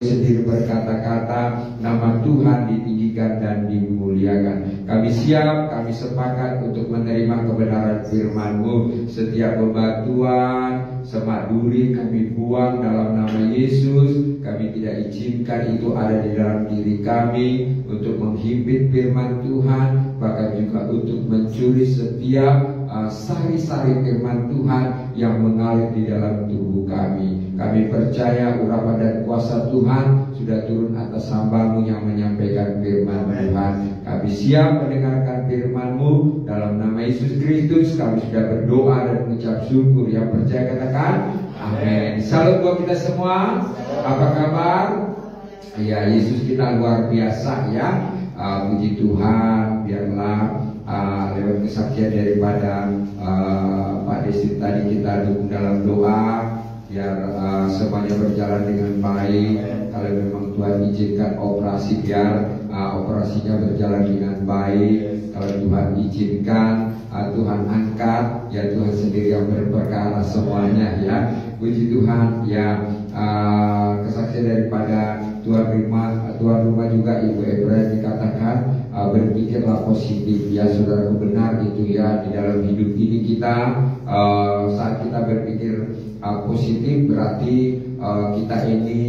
sendiri berkata-kata, nama Tuhan ditinggikan dan dimuliakan. Kami siap, kami sepakat untuk menerima kebenaran firman-Mu. Setiap bebatuan, semak duri kami buang dalam nama Yesus. Kami tidak izinkan itu ada di dalam diri kami untuk menghimpit firman Tuhan, bahkan juga untuk mencuri setiap sari-sari firman Tuhan yang mengalir di dalam tubuh kami. Kami percaya urapan dan kuasa Tuhan sudah turun atas hamba-Mu yang menyampaikan firman Tuhan. Kami siap mendengarkan firman-Mu. Dalam nama Yesus Kristus kami sudah berdoa dan mengucap syukur. Yang percaya katakan amin. Salam buat kita semua. Apa kabar? Ya, Yesus kita luar biasa ya. Puji Tuhan. Biarlah lewat kesaksian daripada Pak Desi tadi kita dukung dalam doa, biar semuanya berjalan dengan baik. Kalau memang Tuhan izinkan operasi, biar operasinya berjalan dengan baik. Kalau Tuhan izinkan, Tuhan angkat, ya Tuhan sendiri yang berperkara semuanya ya. Puji Tuhan ya. Kesaksian daripada tuan rumah juga Ibu Ebra dikatakan berpikirlah positif ya, saudara, benar itu ya. Di dalam hidup ini kita saat kita berpikir positif berarti kita ini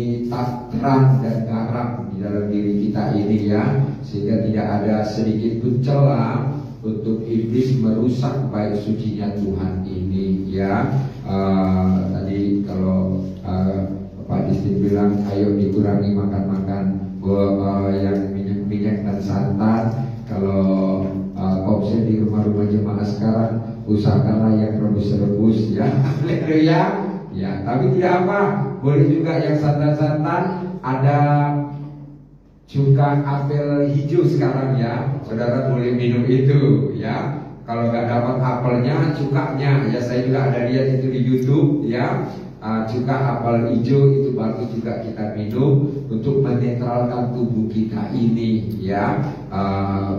terang dan garam di dalam diri kita ini ya, sehingga tidak ada sedikit pun celah untuk iblis merusak baik sucinya Tuhan ini ya. Tadi kalau Pak Distin bilang ayo dikurangi makan-makan yang minyak-minyak dan santan. Kalau opsi di rumah-rumah jemaah sekarang, usahakanlah yang rebus-rebus ya. Haleluya. Ya, tapi tidak apa, boleh juga yang santan-santan. Ada cuka apel hijau sekarang ya, saudara boleh minum itu ya. Kalau nggak dapat apelnya, cukanya ya, saya juga ada lihat itu di YouTube ya. Cuka apel hijau itu bagus juga kita minum untuk menetralkan tubuh kita ini ya.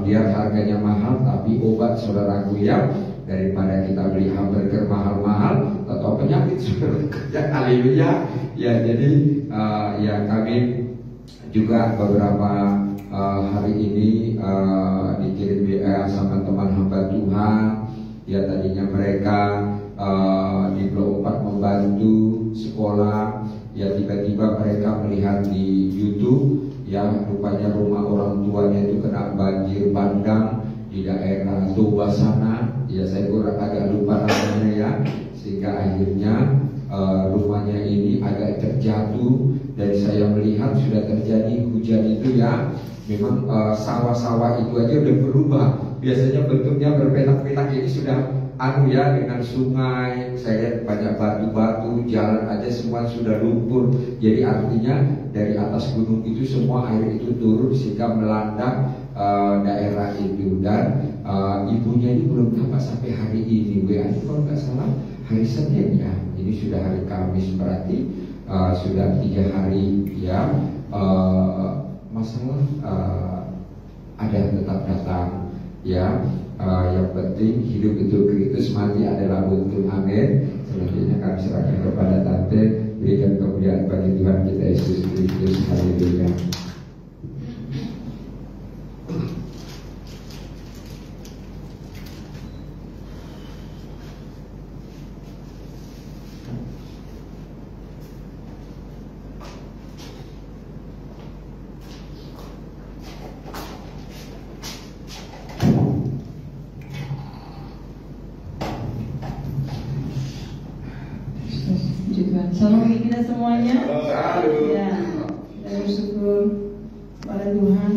Biar harganya mahal tapi obat, saudaraku ya. Daripada kita beli hamburger mahal-mahal atau penyakit, saudara. Haleluya ya. Jadi ya kami juga beberapa hari ini dikirim WA sama teman hamba Tuhan ya. Tadinya mereka di Blok 4 membantu sekolah ya, tiba-tiba mereka melihat di YouTube ya, rupanya rumah orang tuanya itu kena banjir bandang di daerah Toba sana ya. Saya kurang agak lupa namanya ya, sehingga akhirnya rumahnya ini agak terjatuh. Dan saya melihat sudah terjadi hujan itu ya. Memang sawah-sawah itu aja udah berubah. Biasanya bentuknya berpetak-petak, ini sudah ya, dengan sungai. Saya lihat banyak batu-batu, jalan aja semua sudah lumpur. Jadi artinya dari atas gunung itu semua air itu turun sehingga melanda daerah itu. Dan ibunya ini belum dapat sampai hari ini. WA kalau nggak salah hari Senin ya. Ini sudah hari Kamis, berarti sudah 3 hari ya. Masalah ada yang tetap datang ya. Yang penting hidup itu Kristus, mati adalah untung. Amin. Selanjutnya kami serahkan kepada Tante. Berikan kemuliaan bagi Tuhan kita Yesus Kristus. Haleluya. Salam bagi kita semuanya. Ya, kita bersyukur pada Tuhan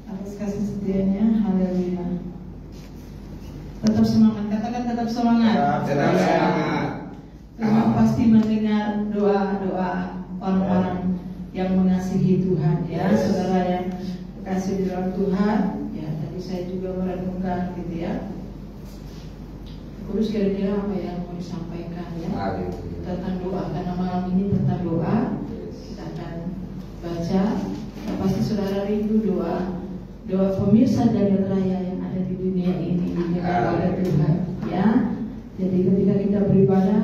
atas kasih setianya. Haleluya. Tetap semangat, katakan tetap semangat. Tetap semangat. Tuhan pasti mendengar doa-doa orang-orang yang mengasihi Tuhan ya, saudara yang kasih di dalam Tuhan. Ya, tadi saya juga merenungkan gitu ya. Kudus kira-kira apa yang mau disampaikan ya tentang doa, karena malam ini tentang doa. Kita akan baca. Ya, pasti saudara rindu doa pemirsa jagat raya yang ada di dunia ini didengar oleh Tuhan ya. Jadi ketika kita beribadah,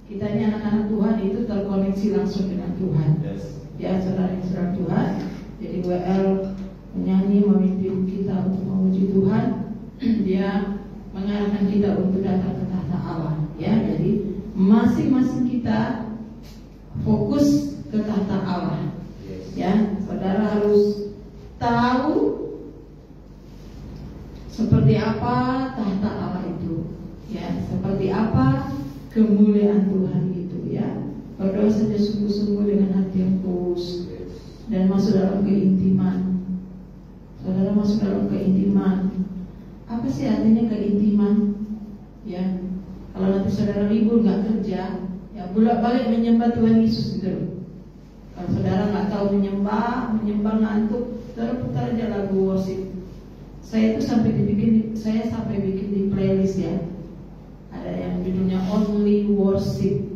kita ini anak-anak Tuhan itu terkoneksi langsung dengan Tuhan. ya saudara Tuhan. Jadi WL menyanyi memimpin kita untuk memuji Tuhan. Dia mengarahkan kita untuk datang ke tahta Allah, ya. Jadi masing-masing kita fokus ke tahta Allah, ya. Saudara harus tahu seperti apa tahta Allah itu, ya. Seperti apa kemuliaan Tuhan itu, ya. Berdoa saja sungguh-sungguh dengan hati yang tulus dan masuk dalam keintiman. Saudara masuk dalam keintiman. Apa sih artinya keintiman? Ya, kalau nanti saudara libur nggak kerja, ya bolak-balik menyembah Tuhan Yesus gitu. Kalau saudara nggak tahu menyembah ngantuk, saudara putar aja lagu worship. Saya sampai bikin di playlist, ya. Ada yang judulnya Only Worship.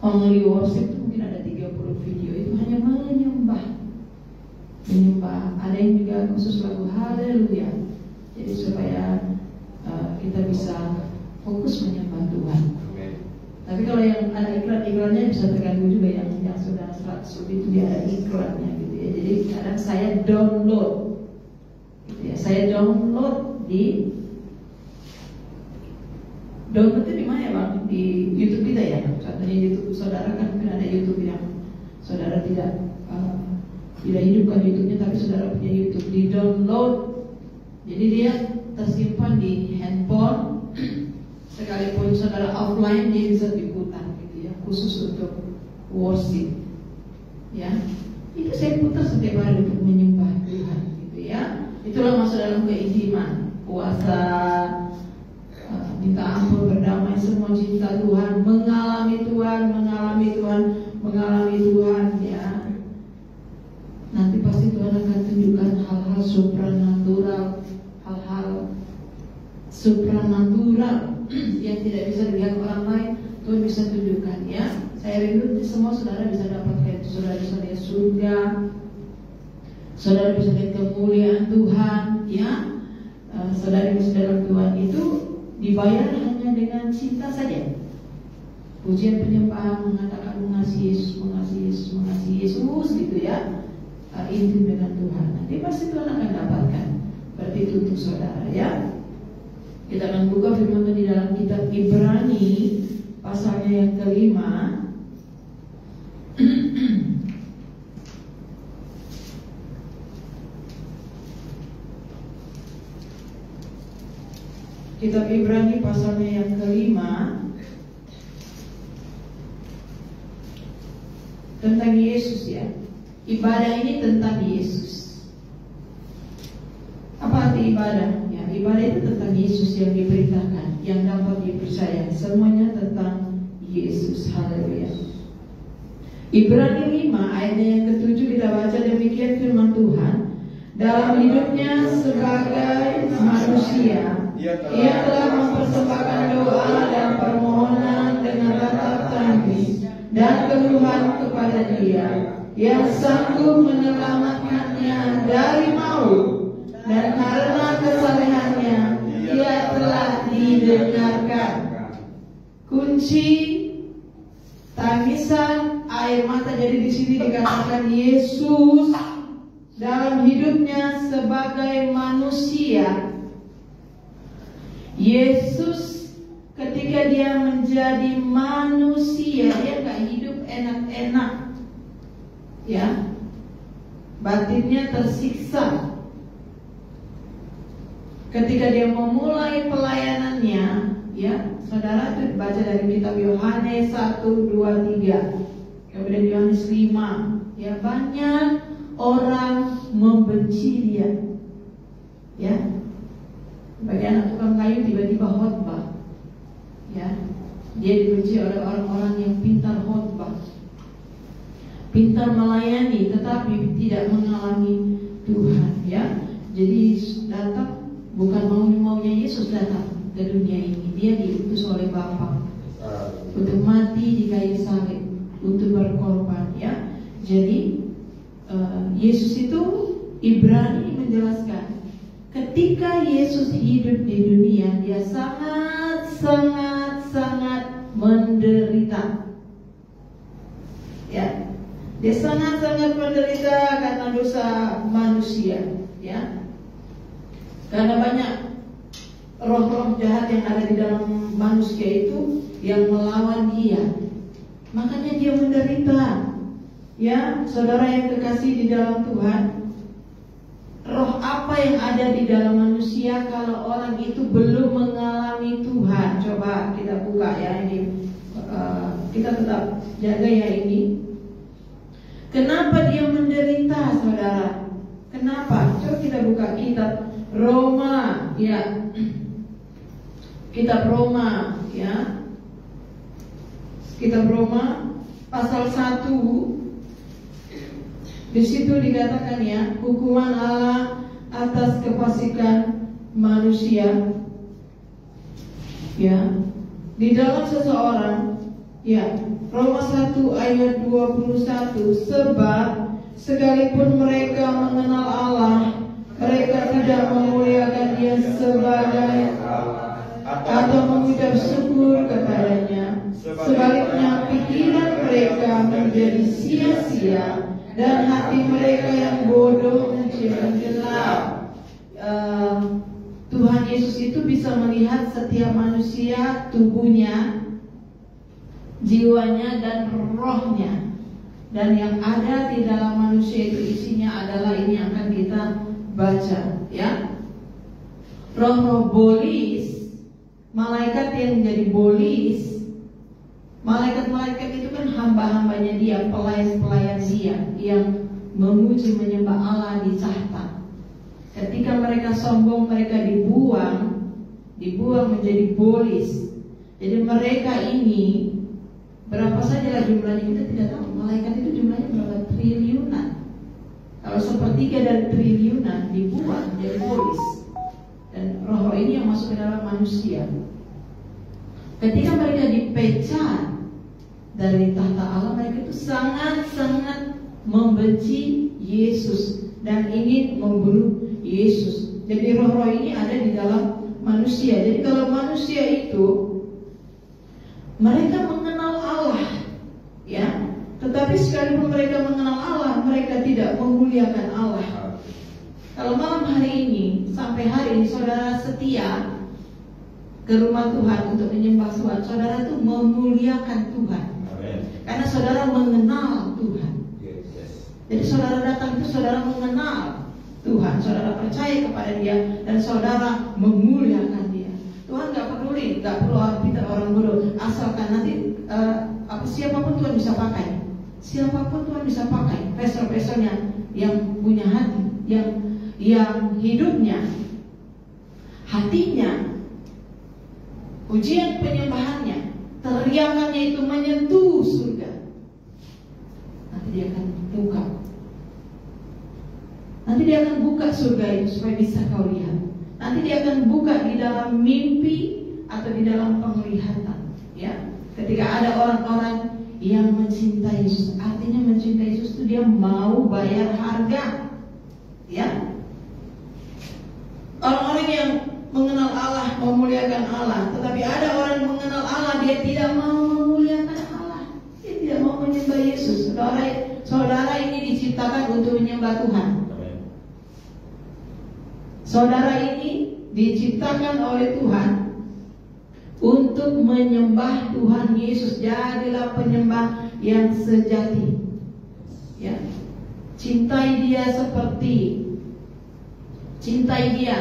Only Worship itu mungkin ada 30 video, itu hanya menyembah. Ada yang juga khusus lagu Haleluya. Jadi supaya kita bisa fokus menyembah Tuhan. Tapi kalau yang ada iklan-iklannya bisa terganggu juga, yang sudah 100 lebih itu dia ada iklannya gitu, ya. Jadi kadang saya download gitu, ya. Saya download di downloadnya di mana ya Bang? Di YouTube kita, ya. Contohnya YouTube saudara kan mungkin ada YouTube yang saudara tidak hidupkan YouTube-nya, tapi saudara punya YouTube, di download. Jadi dia tersimpan di handphone. Sekalipun saudara offline, dia bisa diputar gitu, ya, khusus untuk worship, ya. Itu saya putar setiap hari untuk menyembah Tuhan gitu, ya. Itulah masuk dalam keintiman, puasa, minta ampun, berdamai, semua cinta Tuhan, mengalami Tuhan, ya. Nanti pasti Tuhan akan tunjukkan hal-hal supranatural yang tidak bisa dilihat orang lain. Tuhan bisa tunjukkan, ya. Saya rindu semua saudara bisa dapatkan itu. Saudara bisa lihat surga, saudara bisa lihat kemuliaan Tuhan, ya. Saudara bisa dalam Tuhan itu dibayar hanya dengan cinta saja. Pujian penyembahan mengatakan mengasihi Yesus gitu, ya. Intim dengan Tuhan, nanti pasti Tuhan akan dapatkan. Berarti itu untuk saudara, ya. Kita akan buka firman Tuhan di dalam kitab Ibrani pasalnya yang kelima. Kitab Ibrani pasalnya yang kelima, tentang Yesus, ya. Ibadah ini tentang Yesus. Apa arti ibadah? Ya, ibadah itu tentang Yesus yang diberitakan, yang dapat dipercaya. Semuanya tentang Yesus. Haleluya. Ibrani 5 ayatnya yang ke-7 kita baca demikian firman Tuhan. Dalam hidupnya sebagai manusia, ia telah mempersembahkan doa dan permohonan dengan tatap tangis dan keluhan kepada Dia yang sanggup menyelamatkannya dari maut, dan karena kesalehannya Dia telah didengarkan. Kunci tangisan air mata, jadi di sini dikatakan Yesus dalam hidupnya sebagai manusia. Yesus ketika dia menjadi manusia, dia gak hidup enak-enak, ya. Batinnya tersiksa. Ketika dia memulai pelayanannya, ya, saudara itu baca dari kitab Yohanes 1, 2, 3, kemudian Yohanes 5, ya, banyak orang membenci dia, ya. Bagi anak tukang kayu tiba-tiba khotbah, ya. Dia dibenci oleh orang-orang yang pintar khotbah, pintar melayani, tetapi tidak mengalami Tuhan, ya. Jadi datang bukan maunya Yesus datang ke dunia ini. Dia diutus oleh Bapa untuk mati di kayu salib, untuk berkorban, ya. Jadi Yesus itu, Ibrani menjelaskan, ketika Yesus hidup di dunia, dia sangat menderita, ya. Dia sangat-sangat menderita karena dosa manusia, ya. Karena banyak roh-roh jahat yang ada di dalam manusia itu yang melawan dia, makanya dia menderita. Ya, saudara yang kekasih di dalam Tuhan, roh apa yang ada di dalam manusia kalau orang itu belum mengalami Tuhan? Coba kita buka ya ini, kita tetap jaga ya ini. Kenapa dia menderita, saudara? Kenapa? Coba kita buka kitab Roma, ya. Kitab Roma, ya. Kitab Roma pasal 1. Di situ dikatakan ya, hukuman Allah atas kefasikan manusia. Ya. Di dalam seseorang, ya. Roma 1 ayat 21, sebab sekalipun mereka mengenal Allah, mereka tidak memuliakan Dia sebagai atau mengucap syukur kepadanya. Sebaliknya pikiran mereka menjadi sia-sia dan hati mereka yang bodoh menjadi gelap. Tuhan Yesus itu bisa melihat setiap manusia, tubuhnya, jiwanya dan rohnya. Dan yang ada di dalam manusia itu isinya adalah ini yang akan kita baca, ya. Roh-roh bolis, malaikat yang menjadi bolis. Malaikat-malaikat itu kan hamba-hambanya Dia, pelayan-pelayan Dia yang memuji menyembah Allah di tahta. Ketika mereka sombong, mereka dibuang menjadi bolis. Jadi mereka ini berapa saja jumlahnya kita tidak tahu. Malaikat itu jumlahnya berapa triliunan. Kalau sepertiga dari triliunan dibuang menjadi bolis. Dan roh ini yang masuk ke dalam manusia. Ketika mereka dipecat dari tahta Allah, mereka itu sangat-sangat membenci Yesus dan ingin membunuh Yesus. Jadi roh-roh ini ada di dalam manusia. Jadi kalau manusia itu mereka mengenal Allah, ya, tetapi sekalipun mereka mengenal Allah, mereka tidak memuliakan Allah. Kalau malam hari ini, sampai hari ini saudara setia ke rumah Tuhan untuk menyembah Tuhan, saudara itu memuliakan Tuhan. Amen. Karena saudara mengenal Tuhan. Jadi saudara datang itu saudara mengenal Tuhan, saudara percaya kepada Dia dan saudara memuliakan Dia. Tuhan nggak perlu orang pintar, orang bodoh, asalkan nanti siapapun Tuhan bisa pakai. Siapapun Tuhan bisa pakai, vessel-vesselnya yang punya hati, yang hidupnya, hatinya, ujian penyembahannya, teriakannya itu menyentuh surga. Nanti dia akan buka. Nanti dia akan buka surga itu supaya bisa kau lihat. Nanti dia akan buka di dalam mimpi atau di dalam penglihatan. Ya, ketika ada orang-orang yang mencintai Yesus, artinya mencintai Yesus itu dia mau bayar harga. Ya, orang-orang yang mengenal Allah, memuliakan Allah. Tetapi ada orang yang mengenal Allah, dia tidak mau memuliakan Allah. Dia tidak mau menyembah Yesus. Saudara ini diciptakan untuk menyembah Tuhan. Saudara ini diciptakan oleh Tuhan untuk menyembah Tuhan Yesus. Jadilah penyembah yang sejati. Ya. Cintai Dia cintai Dia.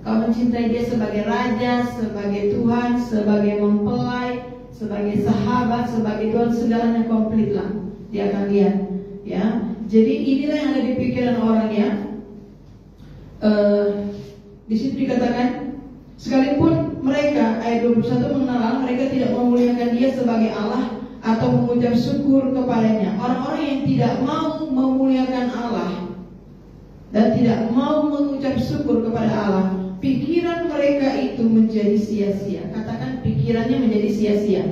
Kau mencintai Dia sebagai Raja, sebagai Tuhan, sebagai mempelai, sebagai sahabat, sebagai Tuhan, segalanya komplit lah. Dia akan lihat, ya. Jadi inilah yang ada di pikiran orang, ya. Di situ dikatakan, sekalipun mereka ayat 21 mengenal Allah, mereka tidak memuliakan Dia sebagai Allah atau mengucap syukur kepadanya. Orang-orang yang tidak mau memuliakan Allah dan tidak mau mengucap syukur kepada Allah, pikiran mereka itu menjadi sia-sia. Katakan pikirannya menjadi sia-sia.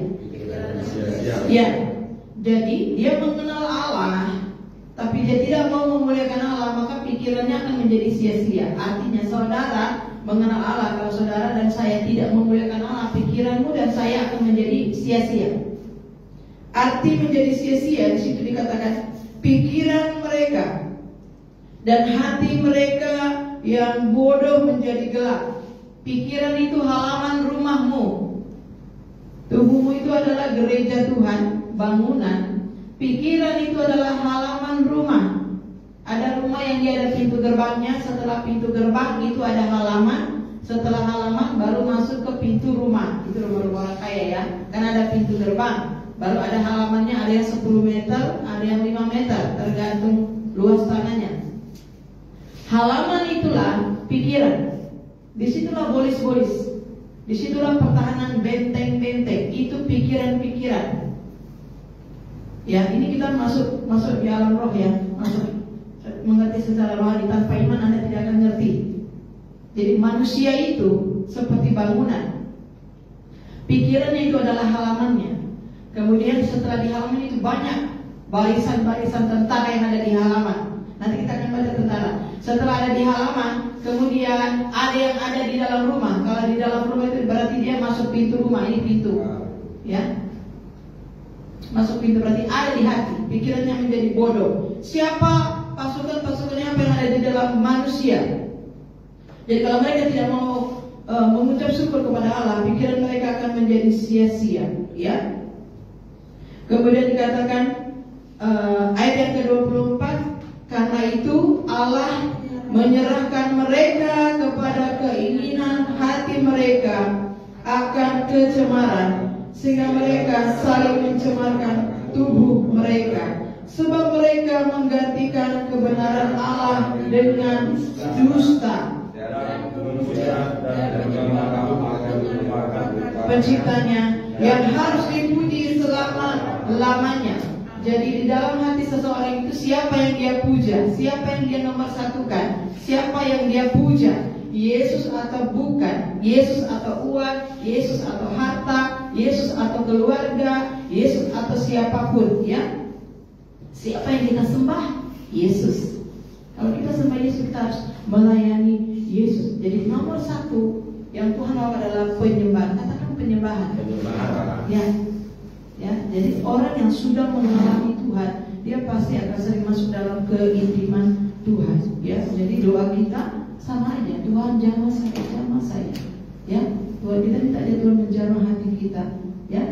Ya, jadi dia mengenal Allah, tapi dia tidak mau memuliakan Allah, maka pikirannya akan menjadi sia-sia. Artinya saudara mengenal Allah, kalau saudara dan saya tidak memuliakan Allah, pikiranmu dan saya akan menjadi sia-sia. Arti menjadi sia-sia di situ dikatakan pikiran mereka dan hati mereka yang bodoh menjadi gelap. Pikiran itu halaman rumahmu. Tubuhmu itu adalah gereja Tuhan, bangunan. Pikiran itu adalah halaman rumah. Ada rumah yang dia ada pintu gerbangnya. Setelah pintu gerbang itu ada halaman. Setelah halaman baru masuk ke pintu rumah. Itu rumah-rumah orang kaya ya. Karena ada pintu gerbang. Baru ada halamannya, ada yang 10 meter, ada yang 5 meter, tergantung luas tanahnya. Halaman itulah pikiran. Disitulah bolis-bolis. Disitulah pertahanan benteng-benteng. Itu pikiran-pikiran. Ya, ini kita masuk di alam roh ya. Masuk mengerti secara rohani. Tanpa iman Anda tidak akan ngerti. Jadi manusia itu seperti bangunan. Pikirannya itu adalah halamannya. Kemudian setelah di halaman itu banyak barisan-barisan tentara yang ada di halaman. Nanti kita akan baca tentara. Setelah ada di halaman, kemudian ada yang ada di dalam rumah. Kalau di dalam rumah itu berarti dia masuk pintu rumah. Ini pintu, ya. Masuk pintu berarti ada di hati. Pikirannya menjadi bodoh. Siapa pasukan-pasukannya apa yang ada di dalam manusia? Jadi kalau mereka tidak mau mengucap syukur kepada Allah, pikiran mereka akan menjadi sia-sia, ya. Kemudian dikatakan ayat yang ke-24, karena itu Allah menyerahkan mereka kepada keinginan hati mereka akan kecemaran, sehingga mereka saling mencemarkan tubuh mereka. Sebab mereka menggantikan kebenaran Allah dengan dusta. Penciptanya yang harus dipuji selama-lamanya. Jadi di dalam hati seseorang itu siapa yang dia puja, siapa yang dia nomor satukan, siapa yang dia puja, Yesus atau bukan, Yesus atau uang, Yesus atau harta, Yesus atau keluarga, Yesus atau siapapun, ya. Siapa yang kita sembah? Yesus. Kalau kita sembah Yesus, kita harus melayani Yesus. Jadi nomor satu yang Tuhan mau adalah penyembahan. Katakan penyembahan. Ya. Ya, jadi orang yang sudah mengalami Tuhan, dia pasti akan sering masuk dalam keintiman Tuhan. Ya, jadi doa kita sama aja. Tuhan jamah saya. Ya, Tuhan kita minta aja Tuhan menjamah hati kita. Ya,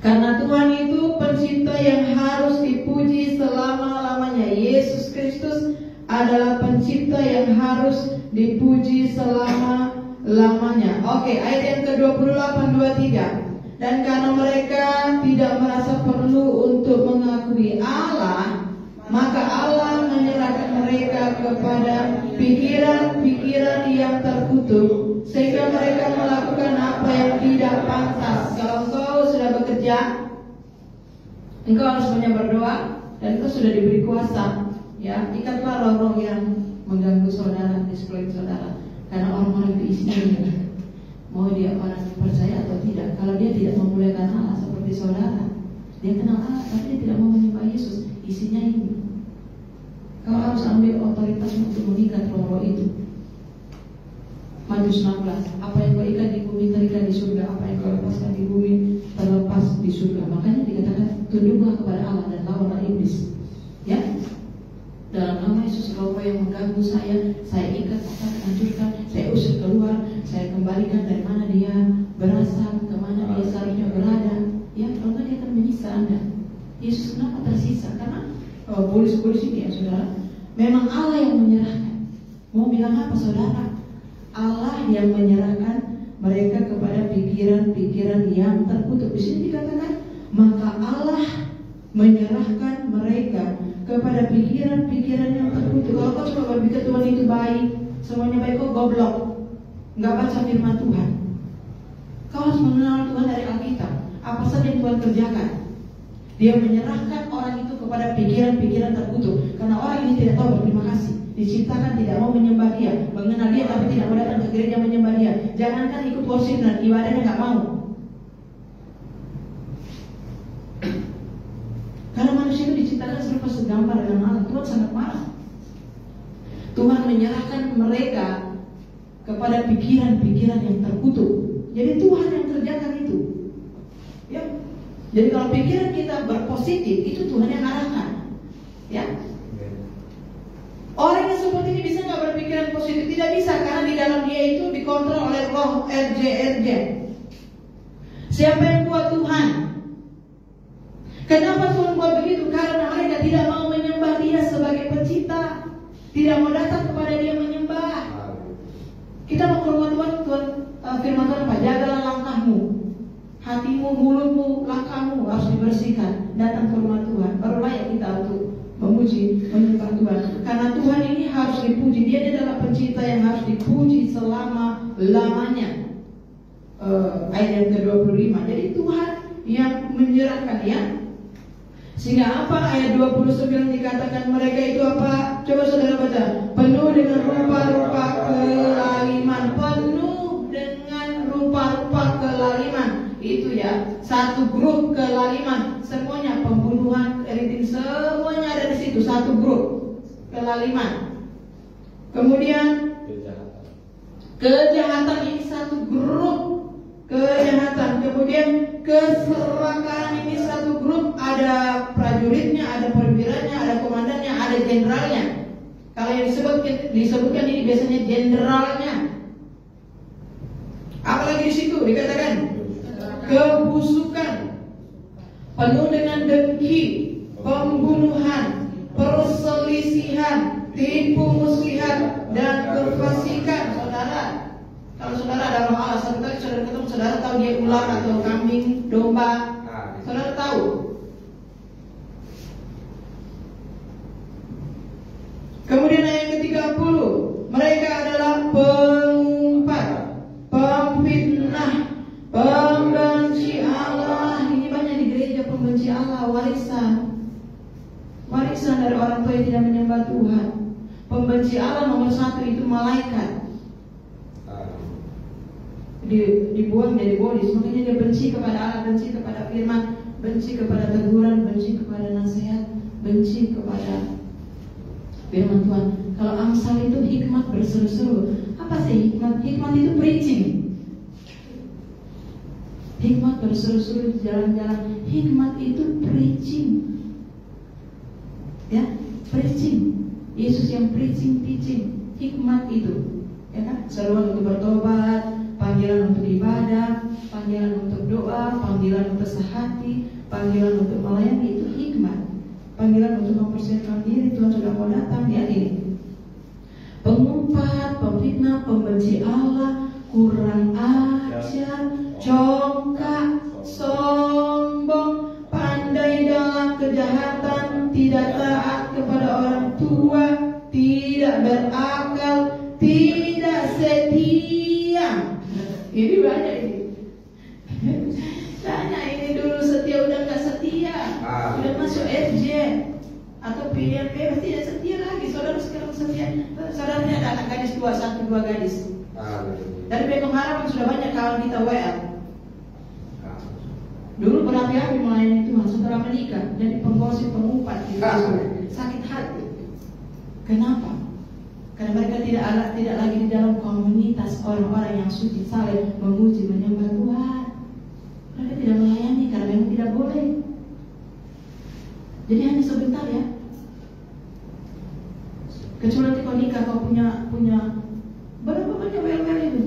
karena Tuhan itu pencipta yang harus dipuji selama-lamanya. Yesus Kristus adalah pencipta yang harus dipuji selama-lamanya. Oke, ayat yang ke-28 23. Dan karena mereka tidak merasa perlu untuk mengakui Allah, maka Allah menyerahkan mereka kepada pikiran-pikiran yang terkutuk, sehingga mereka melakukan apa yang tidak pantas. Kalau engkau sudah bekerja, engkau harus banyak berdoa, dan engkau sudah diberi kuasa. Ya, ikatlah roh-roh yang mengganggu saudara di sekeliling saudara, karena orang-orang itu isinya mau dia orang percaya atau tidak. Kalau dia tidak memuliakan Allah seperti saudara, dia kenal Allah tapi dia tidak mau menyembah Yesus, isinya ini. Kau harus ambil otoritas untuk mengikat roh-roh itu. Matius 16, apa yang kau ikat di bumi terikat di surga, apa yang kau lepaskan di bumi terlepas di surga. Makanya dikatakan tunduklah kepada Allah dan lawanlah iblis. Ya, dalam nama Yesus, roh yang mengganggu saya ikat, saya hancurkan, saya usir keluar, saya kembalikan dari mana dia berasal, kemana dia seharusnya berada. Ya, kalau enggak dia akan menyiksa Anda. Yesus kenapa tersisa? Karena polis-polis ini ya saudara, memang Allah yang menyerahkan. Mau bilang apa saudara? Allah yang menyerahkan mereka kepada pikiran-pikiran yang terkutuk. Di sini dikatakan, maka Allah menyerahkan mereka kepada pikiran-pikiran yang terkutuk. Kalau kau coba berpikir Tuhan itu baik, semuanya baik, kok goblok, nggak baca firman Tuhan. Kau harus mengenal Tuhan dari Alkitab. Apa saja yang Tuhan kerjakan, Dia menyerahkan orang itu kepada pikiran-pikiran terkutuk. Karena orang ini tidak tahu berterima kasih. Diciptakan tidak mau menyembah Dia, mengenal Dia tapi tidak mau datang ke gereja menyembah Dia. Jangankan ikut worship dan ibadahnya nggak mau. Karena manusia itu diciptakan serupa segambar dengan Allah. Tuhan sangat marah. Tuhan menyerahkan mereka kepada pikiran-pikiran yang terkutuk. Jadi Tuhan yang kerjakan itu. Ya. Jadi kalau pikiran kita berpositif, itu Tuhan yang arahkan. positif. Tidak bisa, karena di dalam dia itu dikontrol oleh roh RJ. Siapa yang buat? Tuhan. Kenapa Tuhan buat begitu? Karena mereka tidak mau menyembah dia sebagai pencipta, tidak mau datang kepada dia menyembah. Kita mau ke rumah Tuhan, firman Tuhan apa? Jagalah langkahmu, hatimu, mulutmu, langkahmu harus dibersihkan. Datang ke rumah Tuhan, baru layak kita untuk memuji, menyembah Tuhan. Karena Tuhan ini harus dipuji. Dia adalah pencipta yang harus dipuji selama-lamanya. Ayat yang ke-25. Jadi Tuhan yang menyerahkan ya. Sehingga apa? Ayat 29 dikatakan mereka itu apa? Coba saudara baca. Penuh dengan rupa-rupa kelaliman. Penuh dengan rupa-rupa kelaliman. Itu ya, satu grup kelaliman. Semuanya pembunuhan, keriting, semuanya ada di situ. Satu grup kelaliman. Kemudian kejahatan ini satu grup kejahatan. Kemudian keserakahan ini satu grup. Ada prajuritnya, ada perwiranya, ada komandannya, ada jenderalnya. Kalau yang disebutkan ini biasanya jenderalnya. Apalagi di situ dikatakan kebusukan, penuh dengan dengki, pembunuhan, perselisihan, tipu muslihat, dan kefasikan. Saudara, kalau saudara ada roh Allah, saudara ketemu, saudara tahu dia ular atau kambing, domba, saudara tahu. Kemudian ayat ke-30, mereka adalah pengumpat, pemfitnah, pembenci Allah. Ini banyak di gereja pembenci Allah, warisan dari orang tua yang tidak menyembah Tuhan. Pembenci Allah nomor 1 itu malaikat. Dibuang dari bodis, makanya dia benci kepada Allah, benci kepada firman, benci kepada teguran, benci kepada nasihat, benci kepada firman Tuhan. Kalau Amsal itu hikmat berseru-seru. Apa sih hikmat? Hikmat itu preaching. Hikmat berseru-seru di jalan-jalan. Hikmat itu preaching. Ya, preaching. Yesus yang preaching, teaching. Hikmat itu, ya kan? Seruan untuk bertobat, panggilan untuk ibadah, panggilan untuk doa, panggilan untuk sehati, panggilan untuk melayani, itu hikmat. Panggilan untuk mempersiapkan diri, Tuhan sudah mau datang, ya ini. Pengumpat, pemfitnah, pembenci Allah, kurang ajar, congkak, sombong, pandai dalam kejahatan, tidak taat kepada orang tua, tidak berakal, tidak setia. Ini banyak ini. Tanya ini dulu setia, udah gak setia, udah masuk RJ atau PLP, tidak setia lagi. Saudara sekarang setia. Saudaranya ada anak gadis 1-2 gadis. Dari Bekom Harapan sudah banyak kawan kita WL. Dulu berapi-api melayani Tuhan, setelah menikah jadi penggosip, pengumpat, sakit hati. Kenapa? Karena mereka tidak lagi di dalam komunitas orang-orang yang suci, saling memuji, menyembah Tuhan. Mereka tidak melayani karena memang tidak boleh. Jadi hanya sebentar ya. Kecuali nanti kau nikah, kau punya berapa banyak wel-wel itu,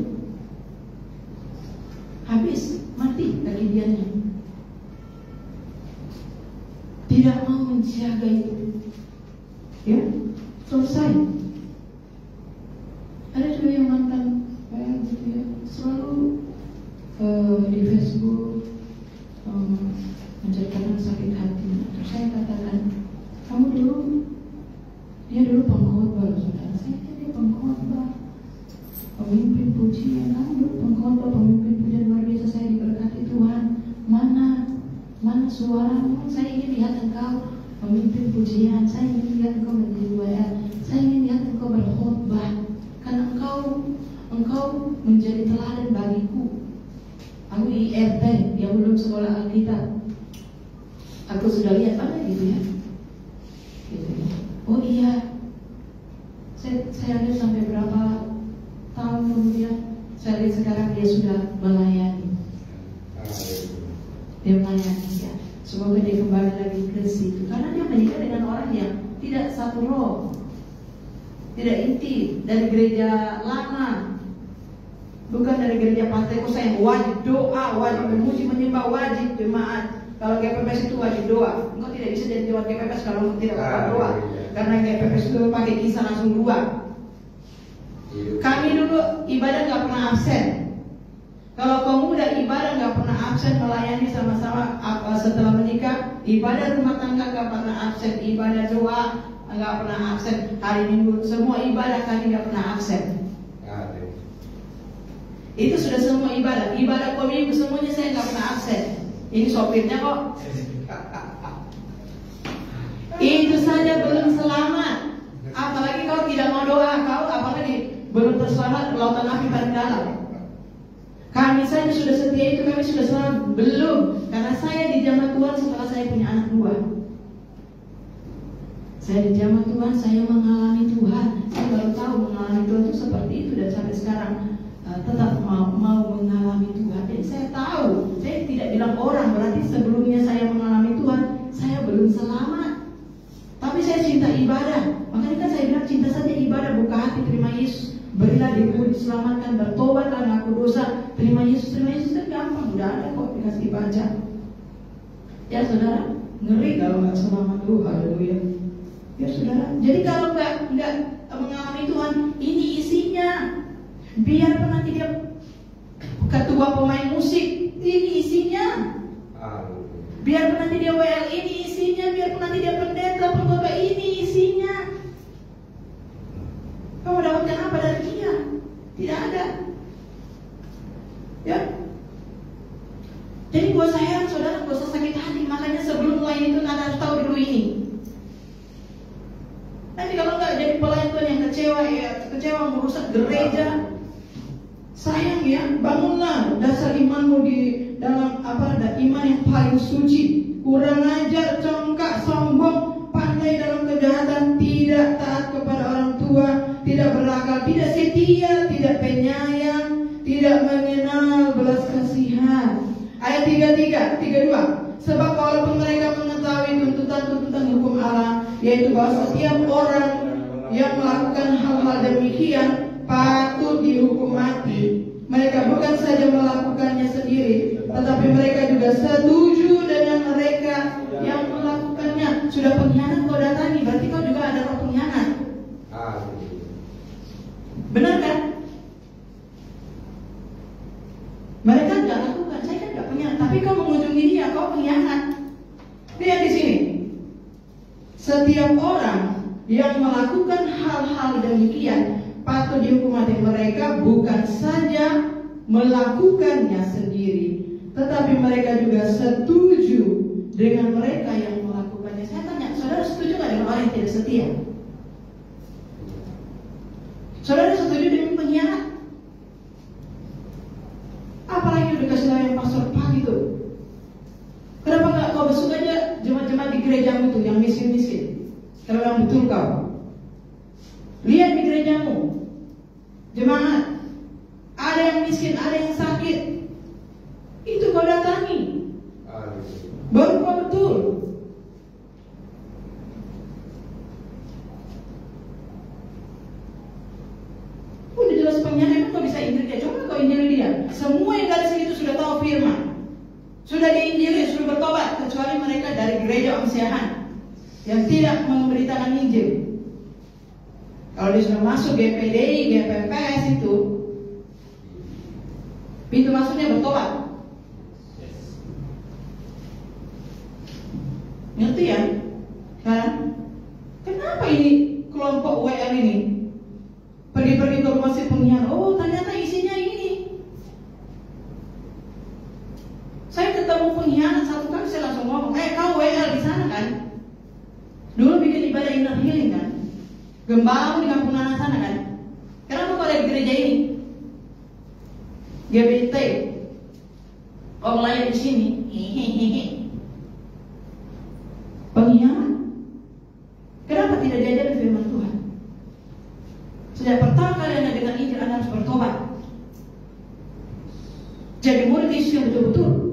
habis, mati kegigiannya. Tidak mau menjaga itu, ya, selesai. Ada juga yang mantan gitu ya, selalu di Facebook menceritakan sakit hati. Terus saya katakan, kamu dia dulu pengkhotbah, saudara. Saya kira dia pengkhotbah, pemimpin pujian. Kamu dulu pengkhotbah, pemimpin pujian luar biasa. Saya diberkati Tuhan. Mana suaramu? Saya ingin lihat engkau pemimpin pujian. Saya ingin lihat engkau menjadi WL. Saya ingin lihat engkau berkhotbah. Karena engkau menjadi teladan bagiku. Aku IRT yang belum sekolah Alkitab, aku sudah lihat banyak gitu ya. Oh iya, saya lihat sampai berapa tahun kemudian, saya lihat sekarang dia sudah melayani. Dia melayani ya. Semoga dia kembali lagi ke situ. Karena dia menikah dengan orang yang tidak satu roh. tidak inti, dari gereja lama, bukan dari gereja Pantekosta yang wajib doa, wajib memuji menyembah, wajib jemaat. Kalau GPPS itu wajib doa. Engkau tidak bisa jadi jemaat GPPS kalau engkau tidak doa, karena GPPS itu pakai kisah langsung dua. Kami dulu ibadah nggak pernah absen. Kalau kaum muda ibadah nggak pernah absen, melayani sama-sama setelah menikah. Ibadah rumah tangga nggak pernah absen, ibadah doa nggak pernah absen. Hari Minggu semua ibadah kami nggak pernah absen. Itu sudah semua ibadah. Ibadah kaum minggu semuanya saya nggak pernah absen. Ini sopirnya kok. Itu saja belum selamat. Apalagi kau tidak mau doa, kau apalagi belum terselamat lautan api paling dalam. Kami saja sudah setia itu, kami sudah selamat belum. Karena saya dijamah Tuhan setelah saya punya anak dua. Saya dijamah Tuhan, saya mengalami Tuhan. Saya baru tahu mengalami Tuhan itu seperti itu, dan sampai sekarang tetap mau mengalami Tuhan. Jadi saya tahu, saya tidak bilang orang, berarti sebelumnya saya mengalami Tuhan, saya belum selamat. Tapi saya cinta ibadah. Makanya kan saya bilang cinta saja ibadah, buka hati, terima Yesus. Berilah dirimu diselamatkan, bertobatlah, ngaku dosa, terima Yesus itu gampang, udah ada kok, dikasih baca. Ya saudara, ngeri kalau nggak selamat tuh, haleluya. Ya saudara, jadi kalau nggak mengalami Tuhan, ini isinya. Biar nanti dia ketua pemain musik, ini isinya. Biar nanti dia WL, ini isinya. Biar nanti dia pendeta, pengkhotbah, ini isinya. Kamu dapatkan apa dari dia? Tidak ada. Ya. Jadi gua sayang saudara, gua sakit hati. Makanya sebelum mulai itu Anda harus tahu dulu ini. Nanti kalau nggak jadi pelayan Tuhan yang kecewa merusak gereja. Sayang ya, bangunlah dasar imanmu di dalam iman yang paling suci. Kurang ajar, congkak, sombong, pandai dalam kejahatan, tidak taat kepada orang tua, tidak berakal, tidak setia, tidak penyayang, tidak mengenal belas kasihan. Ayat 32. Sebab walaupun mereka mengetahui tuntutan hukum Allah, yaitu bahwa setiap orang yang melakukan hal-hal demikian patut dihukum mati. Mereka bukan saja melakukannya sendiri, tetapi mereka juga setuju dengan mereka yang melakukannya. Sudah pengkhianat kau datangi, berarti kau juga ada roh pengkhianat. Benar kan? Mereka tidak lakukan, saya kan tidak pengkhianat, tapi kau mengunjungi dia, kau pengkhianat. Lihat di sini. Setiap orang yang melakukan hal-hal demikian patut dihukum mati. Mereka bukan saja melakukannya sendiri, tetapi mereka juga setuju dengan mereka yang melakukannya. Saya tanya, saudara setuju nggak dengan orang yang tidak setia? Saudara setuju dengan pengkhianat? Apalagi udah kasih tahu yang pastor pagi tuh. Kenapa nggak kau besok aja jemaat-jemaat di gerejamu tuh yang miskin-miskin? Kalau yang betul kau lihat di gerejamu, jemaat ada yang miskin, ada yang sakit, itu kau datangi. Baru kau betul. Udah jelas pengkhianat, kau bisa injil dia. Coba kau injil dia. Semua yang dari sini itu sudah tahu firman, sudah diinjili, sudah bertobat, kecuali mereka dari gereja Omsiahan yang tidak memberitakan Injil. Kalau dia sudah masuk GPDI, GPPS itu pintu masuknya bertobat. Ngerti ya? Kan? Kenapa ini kelompok WL ini pergi-pergi ke rumah si pengkhianat? Oh, ternyata isinya ini. Saya ketemu pengkhianat satu kali, saya langsung ngomong, kau WL di sana kan? Dulu bikin ibadah inner healing kan? Gembala di kampung Nana sana kan? Kenapa kau ada di gereja ini? GBT, kau melayani di sini, hehehe. Pengkhianat. Kenapa tidak diajarkan firman Tuhan? Sejak pertama kali Anda dengar Injil, Anda harus bertobat. Jadi murid Yesus yang betul-betul.